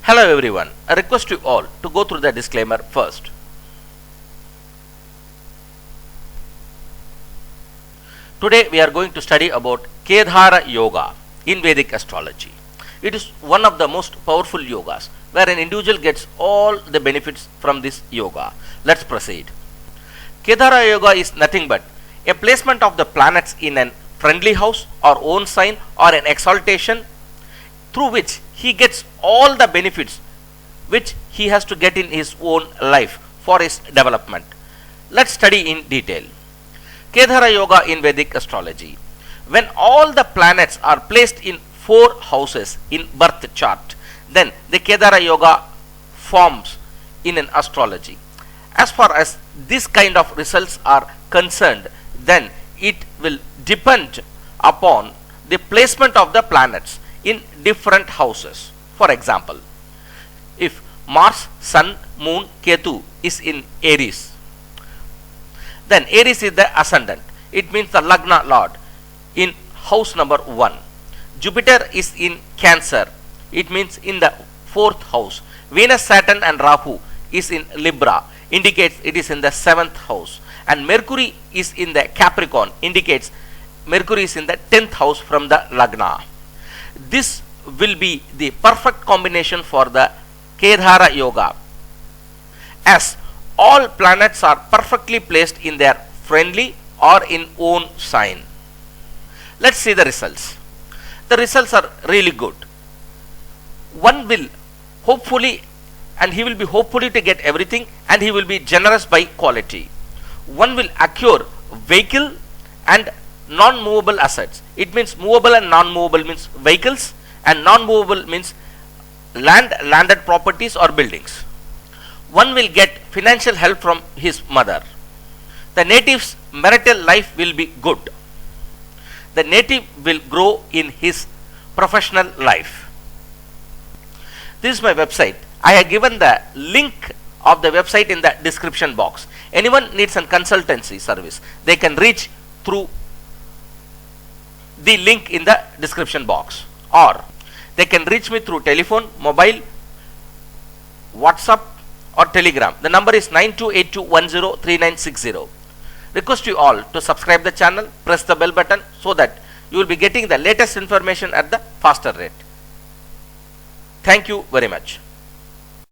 Hello everyone, I request you all to go through the disclaimer first. Today we are going to study about Kedara Yoga in Vedic astrology. It is one of the most powerful yogas where an individual gets all the benefits from this yoga. Let's proceed. Kedara Yoga is nothing but a placement of the planets in an friendly house or own sign or an exaltation through which he gets all the benefits which he has to get in his own life for his development. Let's study in detail. Kedara Yoga in Vedic astrology. When all the planets are placed in 4 houses in birth chart, then the Kedara Yoga forms in an astrology. As far as this kind of results are concerned, then it will depend upon the placement of the planets in different houses. For example, if Mars, Sun, Moon, Ketu is in Aries, then Aries is the ascendant. It means the Lagna Lord in house number 1. Jupiter is in Cancer. It means in the 4th house. Venus, Saturn and Rahu is in Libra. Indicates it is in the 7th house. And Mercury is in the Capricorn. Indicates Mercury is in the 10th house from the Lagna. This will be the perfect combination for the Kedara Yoga, as all planets are perfectly placed in their friendly or in own sign. Let's see the results. The results are really good. One will hopefully, and he will be hopefully to get everything, and he will be generous by quality. One will acquire vehicle and non-movable assets. It means movable and non-movable means vehicles, and non-movable means landed properties or buildings. One will get financial help from his mother. The native's marital life will be good. The native will grow in his professional life. This is my website. I have given the link of the website in the description box. Anyone needs a consultancy service, they can reach through the link in the description box, or they can reach me through telephone, mobile, WhatsApp or Telegram. The number is 9282103960. Request you all to subscribe the channel, press the bell button so that you will be getting the latest information at the faster rate. Thank you very much.